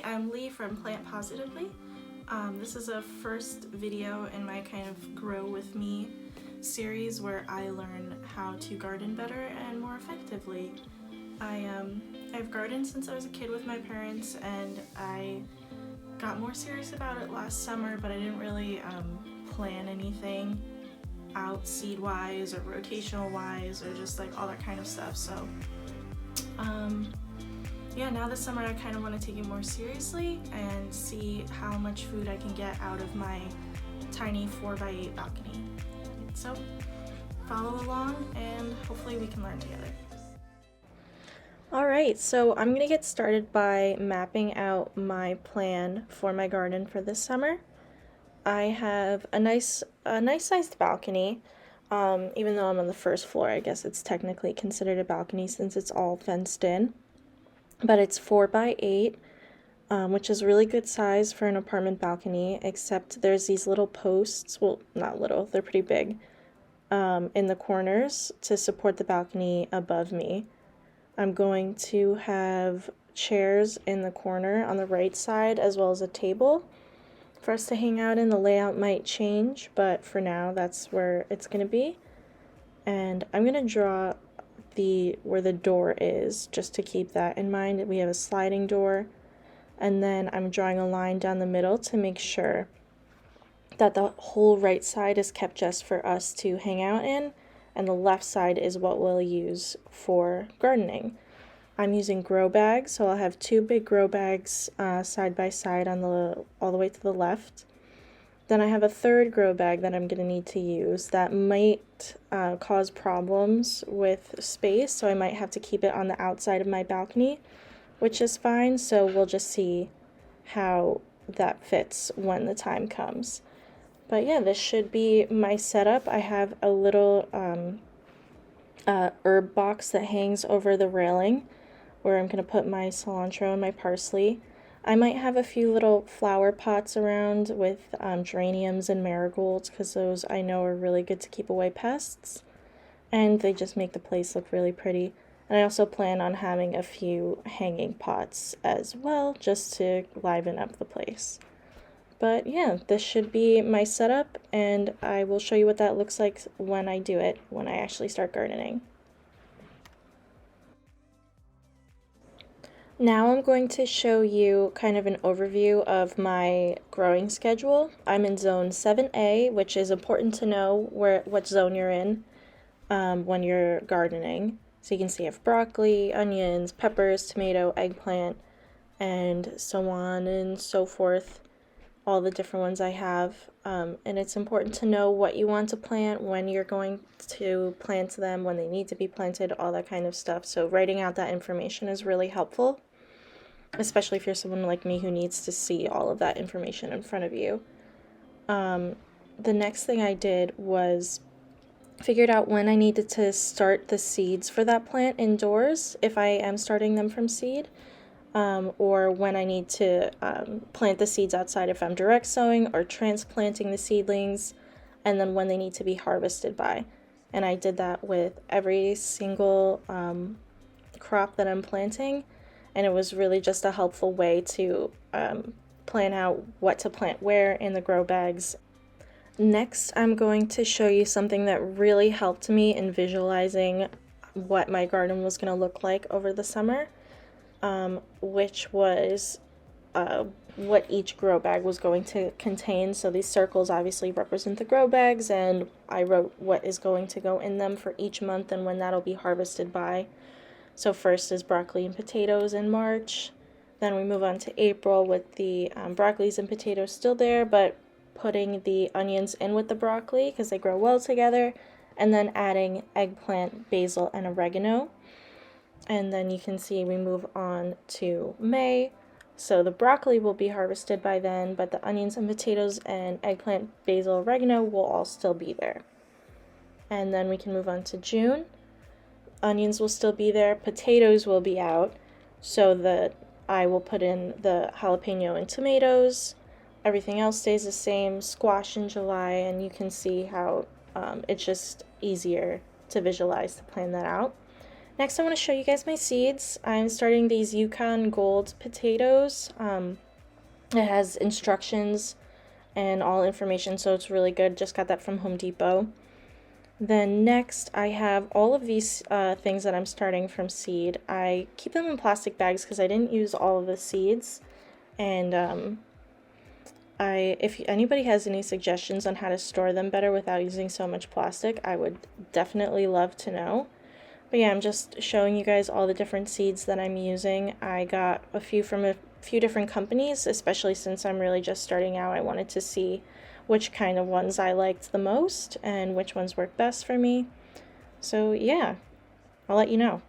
Hi, I'm Lee from Plant Positively. This is a first video in my kind of Grow With Me series where I learn how to garden better and more effectively. I've gardened since I was a kid with my parents, and I got more serious about it last summer, but I didn't really plan anything out seed-wise or rotational-wise or just like all that kind of stuff. So yeah, now this summer I kind of want to take it more seriously and see how much food I can get out of my tiny 4x8 balcony. So follow along and hopefully we can learn together. Alright, so I'm going to get started by mapping out my plan for my garden for this summer. I have a nice sized balcony. Even though I'm on the first floor, I guess it's technically considered a balcony since it's all fenced in. But it's 4x8, which is really good size for an apartment balcony, except there's these little posts, well, not little, they're pretty big, in the corners to support the balcony above me. I'm going to have chairs in the corner on the right side as well as a table for us to hang out in. The layout might change, but for now that's where it's going to be. And I'm going to draw where the door is, just to keep that in mind. We have a sliding door, and then I'm drawing a line down the middle to make sure that the whole right side is kept just for us to hang out in, and the left side is what we'll use for gardening. I'm using grow bags, so I'll have two big grow bags side by side on all the way to the left. Then I have a third grow bag that I'm going to need to use that might cause problems with space, so I might have to keep it on the outside of my balcony, which is fine, so we'll just see how that fits when the time comes. But yeah, this should be my setup. I have a little herb box that hangs over the railing where I'm going to put my cilantro and my parsley. I might have a few little flower pots around with geraniums and marigolds, because those I know are really good to keep away pests, and they just make the place look really pretty. And I also plan on having a few hanging pots as well, just to liven up the place. But yeah, this should be my setup, and I will show you what that looks like when I do it, when I actually start gardening. Now I'm going to show you kind of an overview of my growing schedule. I'm in zone 7A, which is important to know what zone you're in when you're gardening. So you can see I have broccoli, onions, peppers, tomato, eggplant, and so on and so forth, all the different ones I have. And it's important to know what you want to plant, when you're going to plant them, when they need to be planted, all that kind of stuff. So writing out that information is really helpful, especially if you're someone like me who needs to see all of that information in front of you. The next thing I did was figured out when I needed to start the seeds for that plant indoors, if I am starting them from seed, or when I need to plant the seeds outside if I'm direct sowing or transplanting the seedlings, and then when they need to be harvested by. And I did that with every single crop that I'm planting. And it was really just a helpful way to plan out what to plant where in the grow bags. Next, I'm going to show you something that really helped me in visualizing what my garden was going to look like over the summer, which was what each grow bag was going to contain. So these circles obviously represent the grow bags, and I wrote what is going to go in them for each month and when that'll be harvested by. So first is broccoli and potatoes in March. Then we move on to April with the broccolis and potatoes still there, but putting the onions in with the broccoli because they grow well together. And then adding eggplant, basil, and oregano. And then you can see we move on to May. So the broccoli will be harvested by then, but the onions and potatoes and eggplant, basil, oregano will all still be there. And then we can move on to June. Onions will still be there, potatoes will be out, so that I will put in the jalapeno and tomatoes. Everything else stays the same, squash in July, and you can see how it's just easier to visualize to plan that out. Next, I want to show you guys my seeds. I'm starting these Yukon Gold potatoes. It has instructions and all information, so it's really good. Just got that from Home Depot. Then next, I have all of these things that I'm starting from seed. I keep them in plastic bags because I didn't use all of the seeds. And if anybody has any suggestions on how to store them better without using so much plastic, I would definitely love to know. But yeah, I'm just showing you guys all the different seeds that I'm using. I got a few from a few different companies, especially since I'm really just starting out. I wanted to see which kind of ones I liked the most and which ones worked best for me. So yeah, I'll let you know.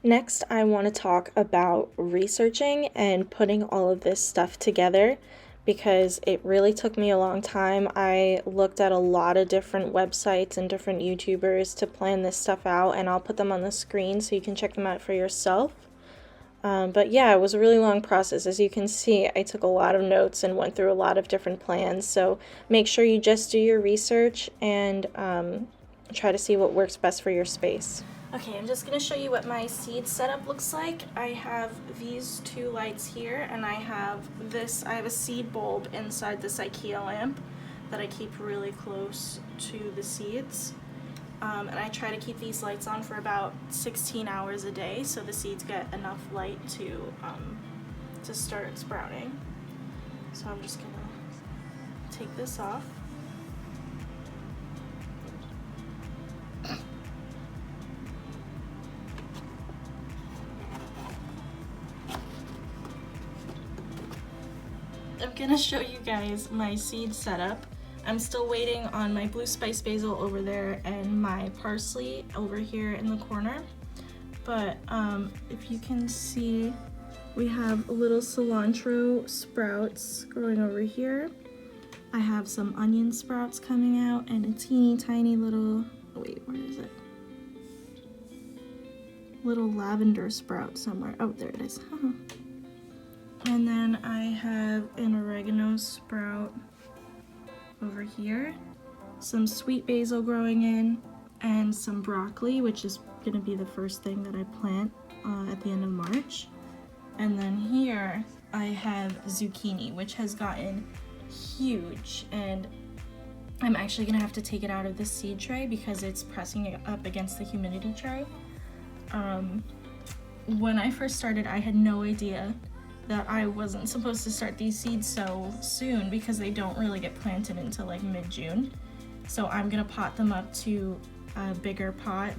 Next, I want to talk about researching and putting all of this stuff together because it really took me a long time. I looked at a lot of different websites and different YouTubers to plan this stuff out, and I'll put them on the screen so you can check them out for yourself. But yeah, it was a really long process. As you can see, I took a lot of notes and went through a lot of different plans. So make sure you just do your research and try to see what works best for your space. Okay, I'm just going to show you what my seed setup looks like. I have these two lights here, and I have a seed bulb inside this IKEA lamp that I keep really close to the seeds. And I try to keep these lights on for about 16 hours a day so the seeds get enough light to start sprouting. So I'm just going to take this off. I'm gonna show you guys my seed setup. I'm still waiting on my blue spice basil over there and my parsley over here in the corner. But if you can see, we have little cilantro sprouts growing over here. I have some onion sprouts coming out and a teeny tiny little, wait, where is it? Little lavender sprout somewhere. Oh, there it is. And then I have an oregano sprout over here, some sweet basil growing in, and some broccoli, which is going to be the first thing that I plant at the end of March. And then here I have zucchini, which has gotten huge, and I'm actually going to have to take it out of the seed tray because it's pressing it up against the humidity tray. When I first started, I had no idea that I wasn't supposed to start these seeds so soon because they don't really get planted until like mid-June. So I'm gonna pot them up to a bigger pot,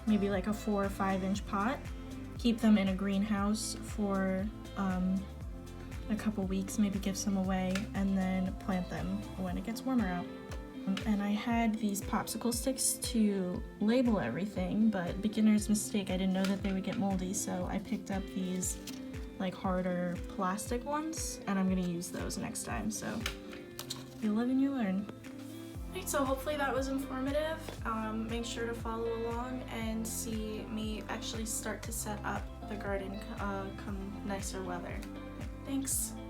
maybe like a 4 or 5 inch pot. Keep them in a greenhouse for a couple weeks, maybe give some away, and then plant them when it gets warmer out. And I had these popsicle sticks to label everything, but beginner's mistake, I didn't know that they would get moldy, so I picked up these like harder plastic ones, and I'm gonna use those next time. So you live and you learn. Right, so hopefully that was informative. Make sure to follow along and see me actually start to set up the garden come nicer weather. Thanks.